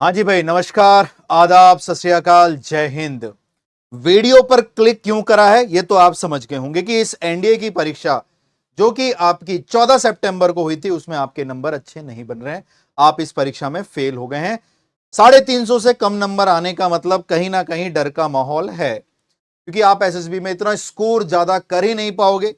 हाँ जी भाई, नमस्कार, आदाब, सत श्री अकाल, जय हिंद। वीडियो पर क्लिक क्यों करा है ये तो आप समझ गए होंगे कि इस एनडीए की परीक्षा जो कि आपकी 14 सितंबर को हुई थी उसमें आपके नंबर अच्छे नहीं बन रहे हैं। आप इस परीक्षा में फेल हो गए हैं। 350 से कम नंबर आने का मतलब कहीं ना कहीं डर का माहौल है, क्योंकि आप एसएसबी में इतना स्कोर ज्यादा कर ही नहीं पाओगे।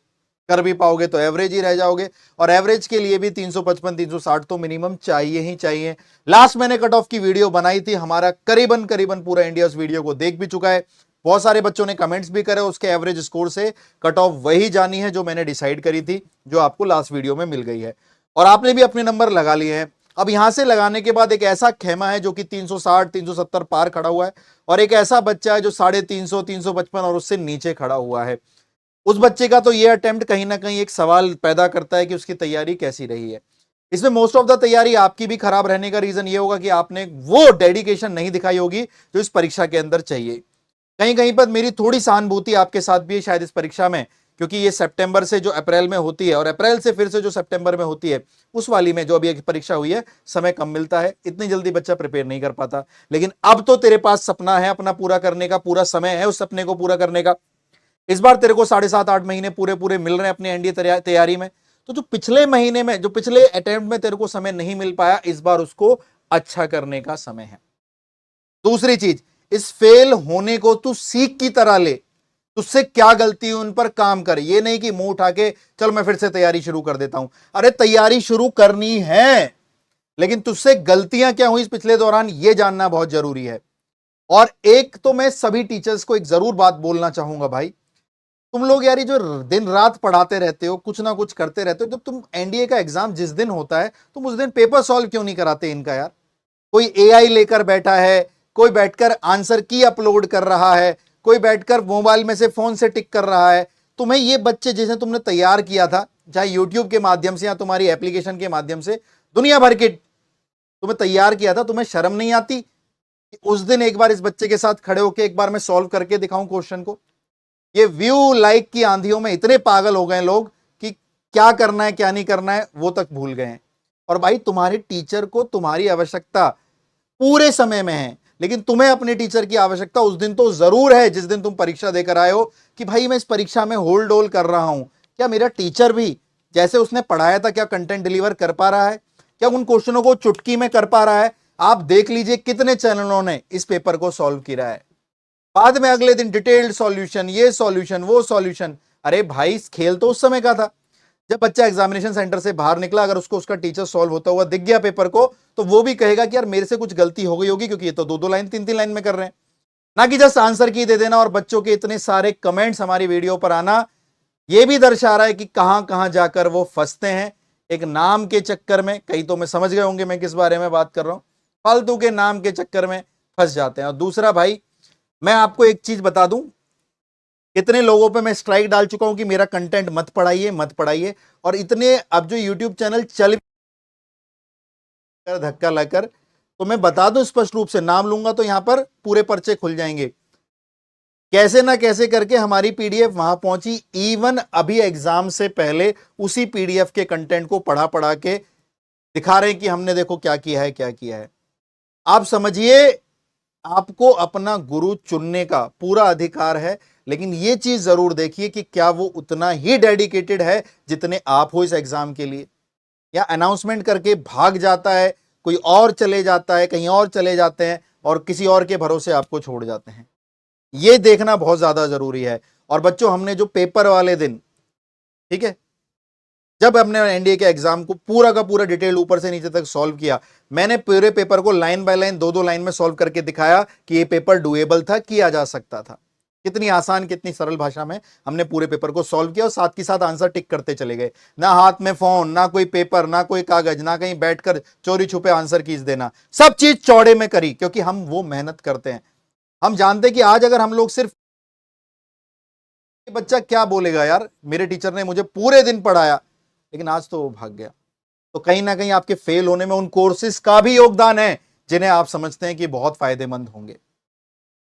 कर भी पाओगे तो एवरेज ही रह जाओगे, और एवरेज के लिए भी 355 360 तो मिनिमम चाहिए ही चाहिए। लास्ट मैंने कट ऑफ की वीडियो बनाई थी, हमारा करीबन करीबन पूरा इंडिया उस वीडियो को देख भी चुका है। बहुत सारे बच्चों ने कमेंट्स भी करे, उसके एवरेज स्कोर से कट ऑफ वही जानी है जो मैंने डिसाइड करी थी, जो आपको लास्ट वीडियो में मिल गई है। और आपने भी अपने नंबर लगा लिए हैं। अब यहां से लगाने के बाद एक ऐसा खेमा है जो कि 360 370 पार खड़ा हुआ है, और एक ऐसा बच्चा है जो 350 355 और उससे नीचे खड़ा हुआ है। उस बच्चे का तो यह अटेम्प्ट कहीं ना कहीं एक सवाल पैदा करता है कि उसकी तैयारी कैसी रही है। इसमें मोस्ट ऑफ द तैयारी आपकी भी खराब रहने का रीजन यह होगा कि आपने वो डेडिकेशन नहीं दिखाई होगी जो इस परीक्षा के अंदर चाहिए। कहीं कहीं पर मेरी थोड़ी सहानुभूति आपके साथ भी है शायद इस परीक्षा में, क्योंकि ये सितंबर से जो अप्रैल में होती है और अप्रैल से फिर से जो सितंबर में होती है, उस वाली में जो अभी एक परीक्षा हुई है समय कम मिलता है, इतनी जल्दी बच्चा प्रिपेयर नहीं कर पाता। लेकिन अब तो तेरे पास सपना है अपना पूरा करने का, पूरा समय है उस सपने को पूरा करने का। इस बार तेरे को 7.5 8 महीने पूरे पूरे मिल रहे हैं अपने एनडीए तैयारी में। तो जो पिछले महीने में, जो पिछले अटेम्प्ट में तेरे को समय नहीं मिल पाया, इस बार उसको अच्छा करने का समय है। दूसरी चीज, इस फेल होने को तू सीख की तरह ले। तुझसे क्या गलती है उन पर काम कर, ये नहीं कि मुंह उठा के चल मैं फिर से तैयारी शुरू कर देता हूं। अरे तैयारी शुरू करनी है, लेकिन तुझसे गलतियां क्या हुई इस पिछले दौरान ये जानना बहुत जरूरी है। और एक तो मैं सभी टीचर्स को एक जरूर बात बोलना चाहूंगा भाई, तुम लोग यार ये जो दिन रात पढ़ाते रहते हो, कुछ ना कुछ करते रहते हो, जब तुम एनडीए का एग्जाम जिस दिन होता है तुम उस दिन पेपर सॉल्व क्यों नहीं कराते इनका यार। कोई एआई लेकर बैठा है, कोई बैठकर आंसर की अपलोड कर रहा है, कोई बैठकर मोबाइल में से फोन से टिक कर रहा है। तुम्हें ये बच्चे जिसे तुमने तैयार किया था, चाहे यूट्यूब के माध्यम से या तुम्हारी एप्लीकेशन के माध्यम से, दुनिया भर के तुम्हें तैयार किया था, तुम्हें शर्म नहीं आती कि उस दिन एक बार इस बच्चे के साथ खड़े होकर एक बार मैं सॉल्व करके दिखाऊं क्वेश्चन को। ये व्यू लाइक की आंधियों में इतने पागल हो गए लोग कि क्या करना है क्या नहीं करना है वो तक भूल गए हैं। और भाई तुम्हारे टीचर को तुम्हारी आवश्यकता पूरे समय में है, लेकिन तुम्हें अपने टीचर की आवश्यकता उस दिन तो जरूर है जिस दिन तुम परीक्षा देकर आए हो, कि भाई मैं इस परीक्षा में होल्ड होल कर रहा हूं, क्या मेरा टीचर भी जैसे उसने पढ़ाया था क्या कंटेंट डिलीवर कर पा रहा है, क्या उन क्वेश्चनों को चुटकी में कर पा रहा है। आप देख लीजिए कितने चैनलों ने इस पेपर को सॉल्व किया है, बाद में अगले दिन डिटेल्ड सॉल्यूशन, ये सॉल्यूशन वो सॉल्यूशन। अरे भाई खेल तो उस समय का था जब बच्चा एग्जामिनेशन सेंटर से बाहर निकला, अगर उसको उसका टीचर सॉल्व होता हुआ दिख गया पेपर को, तो वो भी कहेगा कि यार मेरे से कुछ गलती हो गई होगी, क्योंकि ये तो दो दो लाइन तीन तीन लाइन में कर रहे हैं। ना कि जस्ट आंसर की दे देना। और बच्चों के इतने सारे कमेंट्स हमारी वीडियो पर आना ये भी दर्शा रहा है कि कहां कहां जाकर वो फंसते हैं एक नाम के चक्कर में। कई तो मैं समझ गए होंगे मैं किस बारे में बात कर रहा हूं, फालतू के नाम के चक्कर में फंस जाते हैं। और दूसरा भाई, मैं आपको एक चीज बता दूं, कितने लोगों पे मैं स्ट्राइक डाल चुका हूं कि मेरा कंटेंट मत पढ़ाइए मत पढ़ाइए, और इतने अब जो यूट्यूब चैनल चल कर धक्का लाकर, तो मैं बता दूं स्पष्ट रूप से, नाम लूंगा तो यहां पर पूरे पर्चे खुल जाएंगे। कैसे ना कैसे करके हमारी पीडीएफ वहां पहुंची, इवन अभी एग्जाम से पहले उसी पीडीएफ के कंटेंट को पढ़ा पढ़ा के दिखा रहे हैं कि हमने देखो क्या किया है क्या किया है। आप समझिए, आपको अपना गुरु चुनने का पूरा अधिकार है, लेकिन यह चीज जरूर देखिए कि क्या वो उतना ही डेडिकेटेड है जितने आप हो इस एग्जाम के लिए, या अनाउंसमेंट करके भाग जाता है, कोई और चले जाता है, कहीं और चले जाते हैं और किसी और के भरोसे आपको छोड़ जाते हैं। यह देखना बहुत ज्यादा जरूरी है। और बच्चों, हमने जो पेपर वाले दिन, ठीक है, जब हमने एनडीए के एग्जाम को पूरा का पूरा डिटेल ऊपर से नीचे तक सॉल्व किया, मैंने पूरे पेपर को लाइन बाय लाइन दो दो लाइन में सॉल्व करके दिखाया कि ये पेपर डुएबल था, किया जा सकता था। कितनी आसान कितनी सरल भाषा में हमने पूरे पेपर को सॉल्व किया और साथ के साथ आंसर टिक करते चले गए। ना हाथ में फोन, ना कोई पेपर, ना कोई कागज, ना कहीं बैठकर चोरी छुपे आंसर कीज देना, सब चीज चौड़े में करी, क्योंकि हम वो मेहनत करते हैं। हम जानते कि आज अगर हम लोग सिर्फ, बच्चा क्या बोलेगा यार, मेरे टीचर ने मुझे पूरे दिन पढ़ाया लेकिन आज तो वो भाग गया, तो कहीं ना कहीं आपके फेल होने में उन कोर्सेज का भी योगदान है जिन्हें आप समझते हैं कि बहुत फायदेमंद होंगे,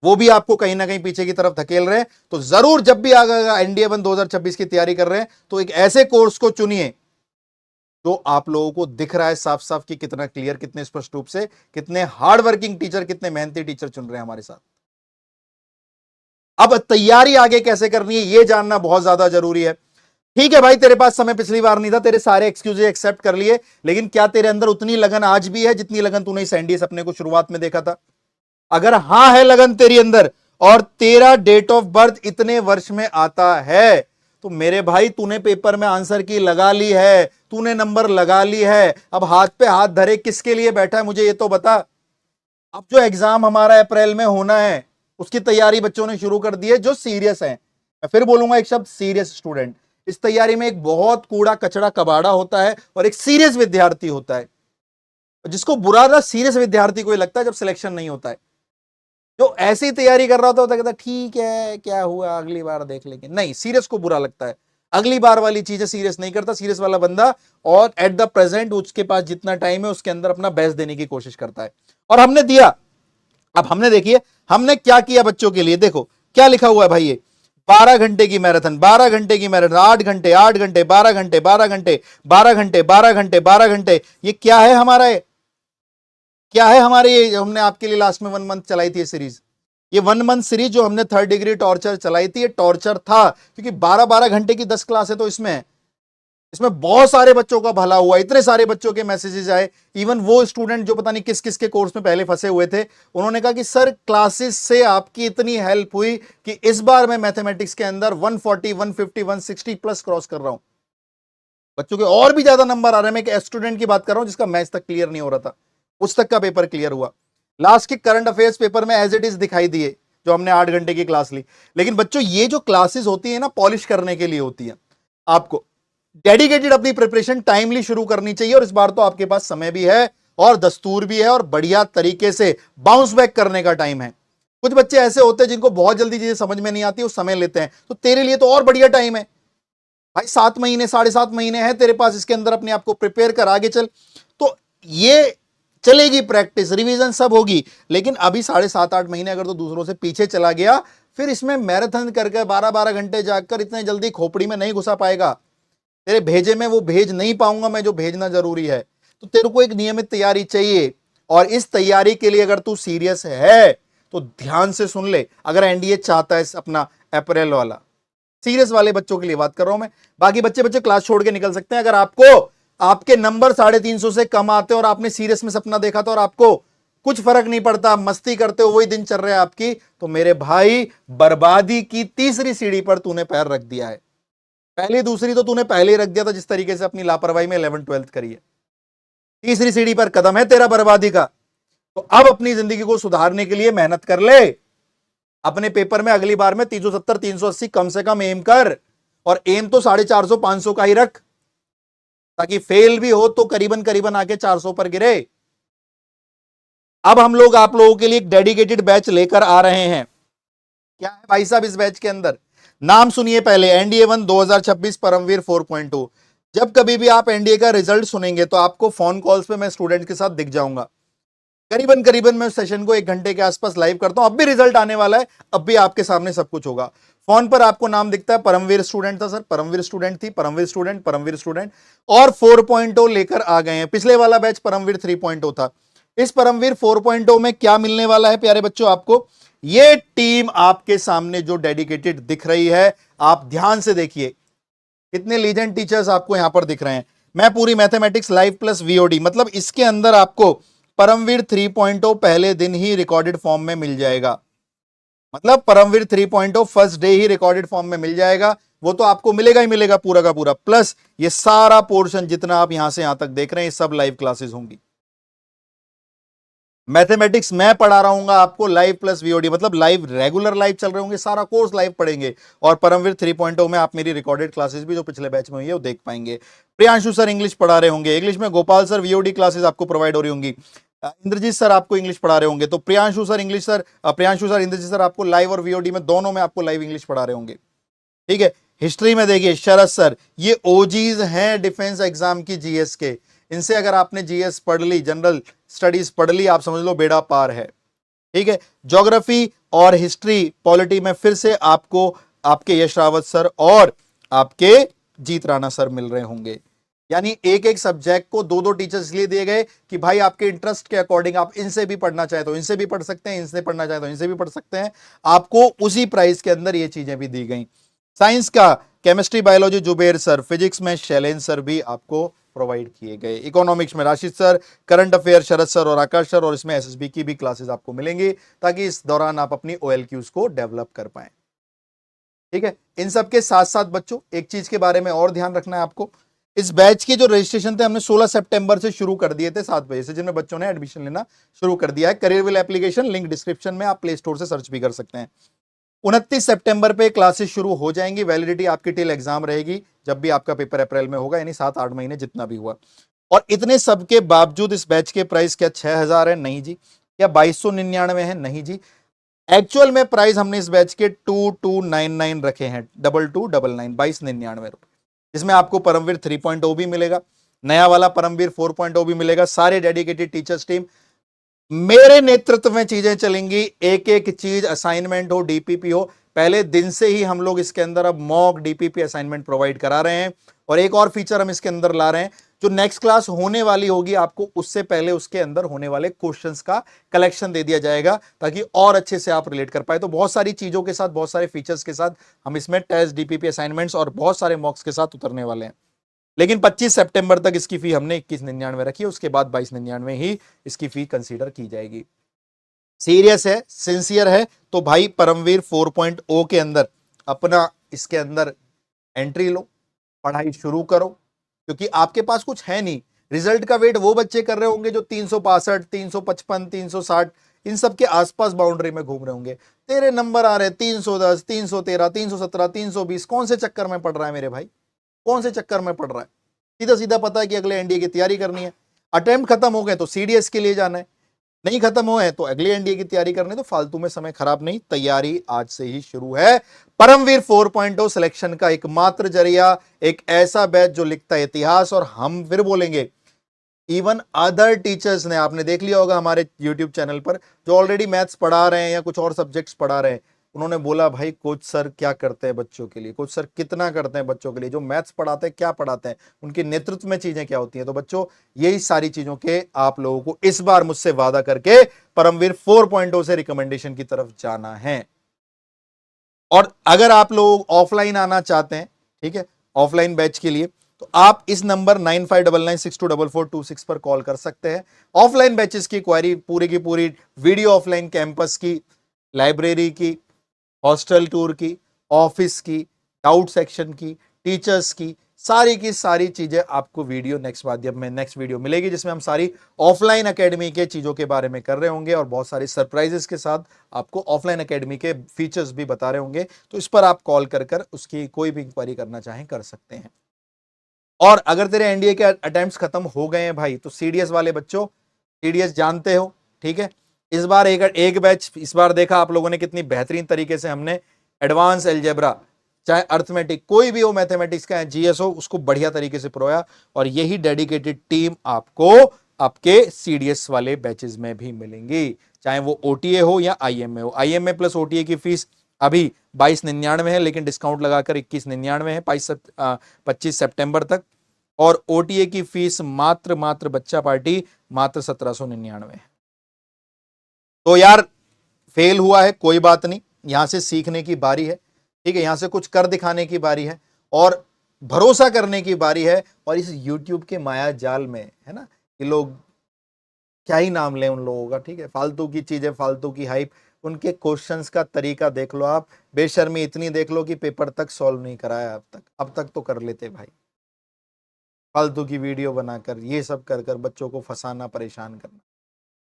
वो भी आपको कहीं ना कहीं पीछे की तरफ धकेल रहे हैं। तो जरूर जब भी आगे एनडीए 1 2026 की तैयारी कर रहे हैं तो एक ऐसे कोर्स को चुनिए जो आप लोगों को दिख रहा है साफ साफ कि कितना क्लियर, कितने स्पष्ट रूप से, कितने हार्ड वर्किंग टीचर, कितने मेहनती टीचर चुन रहे हैं हमारे साथ। अब तैयारी आगे कैसे करनी है यह जानना बहुत ज्यादा जरूरी है। ठीक है भाई, तेरे पास समय पिछली बार नहीं था, तेरे सारे एक्सक्यूजेज एक्सेप्ट कर लिए, लेकिन क्या तेरे अंदर उतनी लगन आज भी है जितनी लगन तूने इस एनडीए सपने को शुरुआत में देखा था? अगर हां है लगन तेरी अंदर और तेरा डेट ऑफ बर्थ इतने वर्ष में आता है, तो मेरे भाई तूने पेपर में आंसर की लगा ली है, तूने नंबर लगा ली है। अब हाथ पे हाथ धरे किसके लिए बैठा है मुझे ये तो बता। अब जो एग्जाम हमारा अप्रैल में होना है उसकी तैयारी बच्चों ने शुरू कर दी है जो सीरियस है। मैं फिर बोलूंगा एक शब्द, सीरियस स्टूडेंट। इस तैयारी में एक बहुत कूड़ा कचड़ा कबाड़ा होता है और एक सीरियस विद्यार्थी होता है। जिसको बुरा ना सीरियस विद्यार्थी को लगता है जब सिलेक्शन नहीं होता है। जो ऐसी तैयारी कर रहा होता है कहता ठीक है क्या हुआ अगली बार देख लेंगे, नहीं, सीरियस को बुरा लगता है। अगली बार वाली चीजें सीरियस नहीं करता, सीरियस वाला बंदा और एट द प्रेजेंट उसके पास जितना टाइम है उसके अंदर अपना बेस्ट देने की कोशिश करता है, और हमने दिया। अब हमने देखिए हमने क्या किया बच्चों के लिए, देखो क्या लिखा हुआ है भाई, ये 12 घंटे की मैराथन, 12 घंटे की मैराथन, 8 घंटे 8 घंटे, 12 घंटे 12 घंटे, 12 घंटे 12 घंटे 12 घंटे। ये क्या है हमारा, क्या है हमारे, ये हमने आपके लिए लास्ट में 1 मंथ चलाई थी ये सीरीज। ये 1 मंथ सीरीज जो हमने 3rd डिग्री टॉर्चर चलाई थी, ये टॉर्चर था क्योंकि 12-12 घंटे की 10 क्लास है, तो इसमें बहुत सारे बच्चों का भला हुआ, इतने सारे बच्चों के मैसेजेस आए। इवन वो स्टूडेंट जो पता नहीं किस किस के कोर्स में पहले फंसे हुए थे, उन्होंने कहा कि सर क्लासेस से आपकी इतनी हेल्प हुई कि इस बार मैं मैथमेटिक्स के अंदर 140 150 160 प्लस क्रॉस कर रहा हूं। बच्चों के और भी ज्यादा नंबर आ रहे हैं। मैं एक स्टूडेंट की बात कर रहा हूं जिसका मैथ्स तक क्लियर नहीं हो रहा था, उस तक का पेपर क्लियर हुआ। लास्ट के करंट अफेयर्स पेपर में एज इट इज दिखाई दिए जो हमने 8 घंटे की क्लास ली। लेकिन बच्चों ये जो क्लासेस होती है ना, पॉलिश करने के लिए होती है। आपको डेडिकेटेड अपनी प्रिपरेशन टाइमली शुरू करनी चाहिए, और इस बार तो आपके पास समय भी है और दस्तूर भी है और बढ़िया तरीके से बाउंस बैक करने का टाइम है। कुछ बच्चे ऐसे होते हैं जिनको बहुत जल्दी चीजें समझ में नहीं आती, वो समय लेते हैं, तो तेरे लिए तो और बढ़िया टाइम है भाई। 7 महीने 7.5 महीने हैं तेरे पास, इसके अंदर अपने आप को प्रिपेयर कर आगे चल। तो ये चलेगी प्रैक्टिस, रिवीजन सब होगी, लेकिन अभी 7.5-8 महीने अगर तो दूसरों से पीछे चला गया, फिर इसमें मैराथन करके 12-12 घंटे जाकर इतने जल्दी खोपड़ी में नहीं घुसा पाएगा। तेरे भेजे में वो भेज नहीं पाऊंगा मैं जो भेजना जरूरी है। तो तेरे को एक नियमित तैयारी चाहिए, और इस तैयारी के लिए अगर तू सीरियस है तो ध्यान से सुन ले। अगर एनडीए चाहता है अपना अप्रैल वाला, सीरियस वाले बच्चों के लिए बात कर रहा हूं मैं, बाकी बच्चे क्लास छोड़ के निकल सकते हैं। अगर आपको आपके नंबर 350 से कम आते और आपने सीरियस में सपना देखा था और आपको कुछ फर्क नहीं पड़ता, मस्ती करते हो, वही दिन चल रहा है आपकी, तो मेरे भाई बर्बादी की तीसरी सीढ़ी पर तूने पैर रख दिया है। पहली दूसरी तो तूने पहले ही रख दिया था जिस तरीके से अपनी लापरवाही में 11th-12th करी है। तीसरी सीढ़ी पर कदम है तेरा बर्बादी का। तो अब अपनी जिंदगी को सुधारने के लिए मेहनत कर ले। अपने पेपर में अगली बार में 370 380 कम से कम एम कर, और एम तो 450 500 का ही रख, ताकि फेल भी हो तो करीबन करीबन आके 400 पर गिरे। अब हम लोग आप लोगों के लिए एक डेडिकेटेड बैच लेकर आ रहे हैं। क्या है भाई साहब इस बैच के अंदर, नाम सुनिए पहले, एनडीए 1 2026 परमवीर 4.2। जब कभी भी आप एनडीए का रिजल्ट सुनेंगे तो आपको फोन कॉल्स पे मैं स्टूडेंट के साथ दिख जाऊंगा। करीबन करीबन मैं सेशन को 1 घंटे के आसपास लाइव करता हूं। अब भी रिजल्ट आने वाला है, अब भी आपके सामने सब कुछ होगा। फोन पर आपको नाम दिखता है, परमवीर स्टूडेंट था सर, परमवीर स्टूडेंट थी, परमवीर स्टूडेंट, परमवीर स्टूडेंट, और 4.0 लेकर आ गए हैं। पिछले वाला बैच परमवीर 3.0 था। इस परमवीर 4.0 में क्या मिलने वाला है प्यारे बच्चों आपको, ये टीम आपके सामने जो डेडिकेटेड दिख रही है, आप ध्यान से देखिए कितने लीजेंड टीचर्स आपको यहां पर दिख रहे हैं। मैं पूरी मैथमेटिक्स लाइव प्लस वीओडी, मतलब इसके अंदर आपको परमवीर 3.0 पहले दिन ही रिकॉर्डेड फॉर्म में मिल जाएगा। मतलब परमवीर 3.0 फर्स्ट डे ही रिकॉर्डेड फॉर्म में मिल जाएगा। वो तो आपको मिलेगा ही मिलेगा पूरा का पूरा, प्लस ये सारा पोर्शन जितना आप यहां से यहां तक देख रहे हैं, ये सब लाइव क्लासेस होंगी। मैथमेटिक्स मैं पढ़ा रहा हूं आपको लाइव प्लस वीओडी, मतलब लाइव, रेगुलर लाइव चल रहे होंगे, सारा कोर्स लाइव पढ़ेंगे। और परमवीर 3.0 में आप मेरी रिकॉर्डेड क्लासेस भी जो पिछले बैच में हुई है वो देख पाएंगे। प्रियांशु सर इंग्लिश पढ़ा रहे होंगे, इंग्लिश में गोपाल सर वीओडी क्लासेस आपको प्रोवाइड हो रही होंगी। इंद्रजीत सर आपको इंग्लिश पढ़ा रहे होंगे, तो Priyanshu sir English sir, Priyanshu sir Indrajeet sir आपको लाइव और वीओडी में दोनों में आपको लाइव इंग्लिश पढ़ा रहे होंगे। ठीक है। हिस्ट्री में देखिए शरद सर, ये ओजीज हैं डिफेंस एग्जाम की जीएस के। इनसे अगर आपने जीएस पढ़ ली, जनरल स्टडीज पढ़ ली, आप समझ लो बेड़ा पार है। ठीक है। ज्योग्राफी और हिस्ट्री पॉलिटी में फिर से आपको आपके यश रावत सर और आपके जीत राणा सर मिल रहे होंगे। यानी एक एक सब्जेक्ट को दो दो टीचर्स इसलिए दिए गए कि भाई आपके इंटरेस्ट के अकॉर्डिंग आप इनसे भी पढ़ना चाहे तो इनसे भी पढ़ सकते हैं, इनसे पढ़ना चाहे तो इनसे भी पढ़ सकते हैं। आपको उसी प्राइस के अंदर ये चीजें भी दी गई। साइंस का chemistry biology Zuber sir, physics में शैलेंद्र सर भी आपको प्रोवाइड किए गए। इकोनॉमिक्स में राशिद सर, करंट अफेयर शरद सर और आकाश सर, और इसमें एसएसबी की भी क्लासेस आपको मिलेंगी ताकि इस दौरान आप अपनी ओएलक्यूज को डेवलप कर पाए। ठीक है, इन सब के साथ साथ बच्चों एक चीज के बारे में और ध्यान रखना है आपको। इस बैच के जो रजिस्ट्रेशन थे हमने 16 सितंबर से शुरू कर दिए थे 7 बजे से, जिनमें बच्चों ने एडमिशन लेना शुरू कर दिया है। करियरविल एप्लीकेशन लिंक डिस्क्रिप्शन में, आप प्ले स्टोर से सर्च भी कर सकते हैं। 29 सितंबर पे क्लासेस शुरू हो जाएंगी। वैलिडिटी आपकी टिल एग्जाम रहेगी, जब भी आपका पेपर अप्रैल में होगा, यानी 7-8 महीने जितना भी हुआ। और इतने सब के बावजूद इस बैच के प्राइस क्या 6000 है? नहीं जी। क्या 2299 है? नहीं जी। एक्चुअल में प्राइस हमने इस बैच के 2299 रखे हैं, 2299, 2299 रुपए, जिसमें आपको परमवीर 3.0 भी मिलेगा, नया वाला परमवीर 4.0 भी मिलेगा। सारे डेडिकेटेड टीचर्स टीम, मेरे नेतृत्व में चीजें चलेंगी। एक एक चीज, असाइनमेंट हो, डीपीपी हो, पहले दिन से ही हम लोग इसके अंदर अब मॉक डीपीपी असाइनमेंट प्रोवाइड करा रहे हैं। और एक और फीचर हम इसके अंदर ला रहे हैं, जो नेक्स्ट क्लास होने वाली होगी आपको उससे पहले उसके अंदर होने वाले क्वेश्चंस का कलेक्शन दे दिया जाएगा, ताकि और अच्छे से आप रिलेट कर पाए। तो बहुत सारी चीजों के साथ, बहुत सारे फीचर्स के साथ हम इसमें टेस्ट, डीपीपी असाइनमेंट्स और बहुत सारे मॉक्स के साथ उतरने वाले हैं। लेकिन 25 सितंबर तक इसकी फी हमने 2199 रखी है, उसके बाद 2299 ही इसकी फी कंसीडर की जाएगी। सीरियस है, सिंसियर है तो भाई परमवीर 4.0 के अंदर अपना इसके अंदर एंट्री लो, पढ़ाई शुरू करो, क्योंकि आपके पास कुछ है नहीं। रिजल्ट का वेट वो बच्चे कर रहे होंगे जो 362, 355, 360 इन सब के आसपास बाउंड्री में घूम रहे होंगे। तेरे नंबर आ रहे 310, 313, 317, 320, कौन से चक्कर में पढ़ रहा है मेरे भाई? कौन से चक्कर में पढ़ रहा है? सीधा सीधा पता है कि अगले एनडीए की तैयारी करनी है, अटेम्प्ट खत्म हो गए तो सीडीएस के लिए जाना है, नहीं खत्म हुए तो अगले एनडीए की तैयारी करने। तो फालतू में समय खराब नहीं, तैयारी आज से ही शुरू है। परमवीर 4.0 सिलेक्शन का एकमात्र जरिया, एक ऐसा बैच जो लिखता है इतिहास। और हम फिर बोलेंगे, इवन अदर टीचर्स ने, आपने देख लिया होगा हमारे यूट्यूब चैनल पर, जो ऑलरेडी मैथ्स पढ़ा रहे हैं या कुछ और सब्जेक्ट्स पढ़ा रहे हैं, उन्होंने बोला भाई कोच सर क्या करते हैं बच्चों के लिए, कोच सर कितना करते हैं बच्चों के लिए, जो मैथ्स पढ़ाते हैं क्या पढ़ाते हैं, उनके नेतृत्व में चीजें क्या होती हैं। तो बच्चों यही सारी चीजों के आप लोगों को इस बार मुझसे वादा करके परमवीर 4.0 से रिकमेंडेशन की तरफ जाना है। और अगर आप लोग ऑफलाइन आना चाहते हैं, ठीक है, ऑफलाइन बैच के लिए, तो आप इस नंबर 9599624426 पर कॉल कर सकते हैं। ऑफलाइन बैचेस की क्वारी पूरी की पूरी, वीडियो ऑफलाइन कैंपस की, लाइब्रेरी की, हॉस्टल टूर की, ऑफिस की, डाउट सेक्शन की, टीचर्स की, सारी की सारी चीजें आपको वीडियो नेक्स्ट माध्यम में, नेक्स्ट वीडियो मिलेगी, जिसमें हम सारी ऑफलाइन एकेडमी के चीजों के बारे में कर रहे होंगे और बहुत सारी सरप्राइजेस के साथ आपको ऑफलाइन एकेडमी के फीचर्स भी बता रहे होंगे। तो इस पर आप कॉल कर कर उसकी कोई भी इंक्वायरी करना चाहें कर सकते हैं। और अगर तेरे एनडीए के अटेम्प्ट्स खत्म हो गए हैं भाई, तो सीडीएस वाले बच्चों, सीडीएस जानते हो, ठीक है, इस बार एक बैच, इस बार देखा आप लोगों ने कितनी बेहतरीन तरीके से हमने एडवांस एल्जेब्रा, चाहे अर्थमेटिक कोई भी हो, मैथमेटिक्स का जीएस हो, उसको बढ़िया तरीके से पढ़ाया। और यही डेडिकेटेड टीम आपको आपके सीडीएस वाले बैचेस में भी मिलेंगी, चाहे वो ओटीए हो या आईएमए हो। आईएमए प्लस ओटीए की फीस अभी 2299 है, लेकिन डिस्काउंट लगाकर 2199 है 25 सितंबर तक। और ओटीए की फीस मात्र बच्चा पार्टी मात्र 1799 है। तो यार फेल हुआ है कोई बात नहीं, यहां से सीखने की बारी है, ठीक है, यहां से कुछ कर दिखाने की बारी है और भरोसा करने की बारी है। और इस यूट्यूब के माया जाल में है ना, ये लोग क्या ही नाम लें उन लोगों का, ठीक है, फालतू की चीजें, फालतू की हाइप, उनके क्वेश्चंस का तरीका देख लो आप, बेशर्मी इतनी देख लो कि पेपर तक सॉल्व नहीं कराया अब तक तो कर लेते भाई। फालतू की वीडियो बनाकर ये सब कर कर बच्चों को फंसाना, परेशान करना,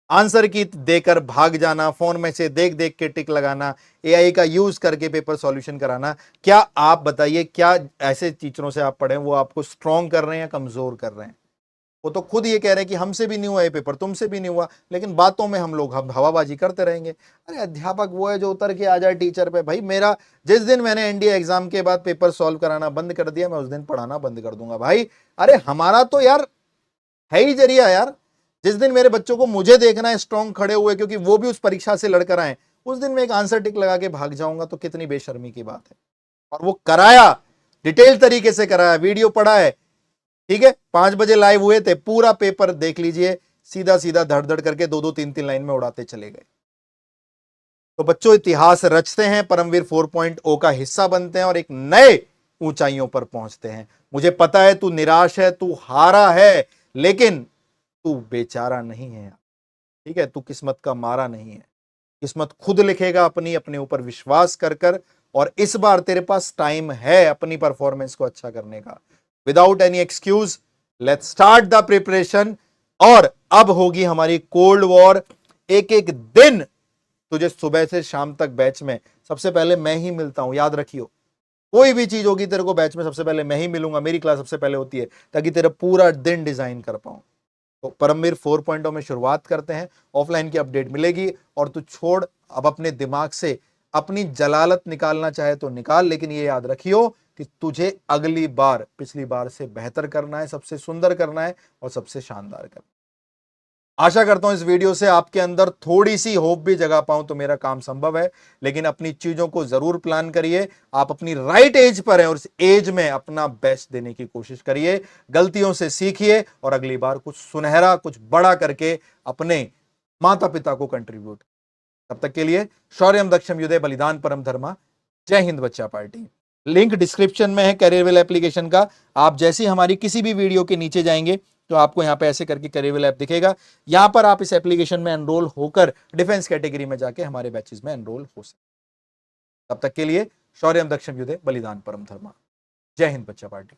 आंसर की देकर भाग जाना, फोन में से देख देख के टिक लगाना, एआई का यूज करके पेपर सॉल्यूशन कराना। क्या आप बताइए, क्या ऐसे टीचरों से आप पढ़े वो आपको स्ट्रॉन्ग कर रहे हैं या कमजोर कर रहे हैं? वो तो खुद ये कह रहे हैं कि हमसे भी नहीं हुआ ये पेपर, तुमसे भी नहीं हुआ, लेकिन बातों में हम लोग हवाबाजी करते रहेंगे। अरे अध्यापक वो है जो उतर के आ जाए टीचर पे। भाई मेरा, जिस दिन मैंने एनडीए एग्जाम के बाद पेपर सॉल्व कराना बंद कर दिया, मैं उस दिन पढ़ाना बंद कर दूंगा भाई। अरे हमारा तो यार है ही जरिया यार। जिस दिन मेरे बच्चों को मुझे देखना है स्ट्रॉन्ग खड़े हुए, क्योंकि वो भी उस परीक्षा से लड़कर आए, उस दिन मैं एक आंसर टिक लगा के भाग जाऊंगा तो कितनी बेशर्मी की बात है। और वो कराया, डिटेल तरीके से कराया, वीडियो पढ़ा है, ठीक है, 5 बजे लाइव हुए थे, पूरा पेपर देख लीजिए, सीधा सीधा धड़ धड़ करके 2-2 3-3 लाइन में उड़ाते चले गए। तो बच्चों, इतिहास रचते हैं, परमवीर 4.0 का हिस्सा बनते हैं और एक नए ऊंचाइयों पर पहुंचते हैं। मुझे पता है तू निराश है, तू हारा है, लेकिन तू बेचारा नहीं है। ठीक है, तू किस्मत का मारा नहीं है। किस्मत खुद लिखेगा अपनी, अपने ऊपर विश्वास कर कर, और इस बार तेरे पास टाइम है अपनी परफॉर्मेंस को अच्छा करने का। Without any excuse, let's start the preparation. और अब होगी हमारी कोल्ड वॉर। एक एक दिन तुझे सुबह से शाम तक बैच में सबसे पहले मैं ही मिलता हूं, याद रखियो। कोई भी चीज होगी तेरे को बैच में सबसे पहले मैं ही मिलूंगा, मेरी क्लास सबसे पहले होती है, ताकि तेरा पूरा दिन डिजाइन कर पाऊं। तो परमवीर 4.0 में शुरुआत करते हैं। ऑफलाइन की अपडेट मिलेगी, और तू छोड़ अब अपने दिमाग से अपनी जलालत निकालना चाहे तो निकाल, लेकिन ये याद रखियो कि तुझे अगली बार पिछली बार से बेहतर करना है, सबसे सुंदर करना है और सबसे शानदार करना है। आशा करता हूं इस वीडियो से आपके अंदर थोड़ी सी होप भी जगा पाऊं तो मेरा काम संभव है, लेकिन अपनी चीजों को जरूर प्लान करिए। आप अपनी राइट एज पर हैं और इस एज में अपना बेस्ट देने की कोशिश करिए। गलतियों से सीखिए और अगली बार कुछ सुनहरा, कुछ बड़ा करके अपने माता पिता को कंट्रीब्यूट। तब तक के लिए शौर्यम दक्षम युधे बलिदान परम धर्मा। जय हिंद बच्चा पार्टी। लिंक डिस्क्रिप्शन में है करियरवेल एप्लीकेशन का। आप जैसे ही हमारी किसी भी वीडियो के नीचे जाएंगे तो आपको यहां पे ऐसे करके करियरवेल ऐप दिखेगा। यहां पर आप इस एप्लीकेशन में एनरोल होकर डिफेंस कैटेगरी में जाके हमारे बैचेस में एनरोल हो सकते। तब तक के लिए शौर्यम दक्षम युधे बलिदान परम धर्मा। जय हिंद बच्चा पार्टी।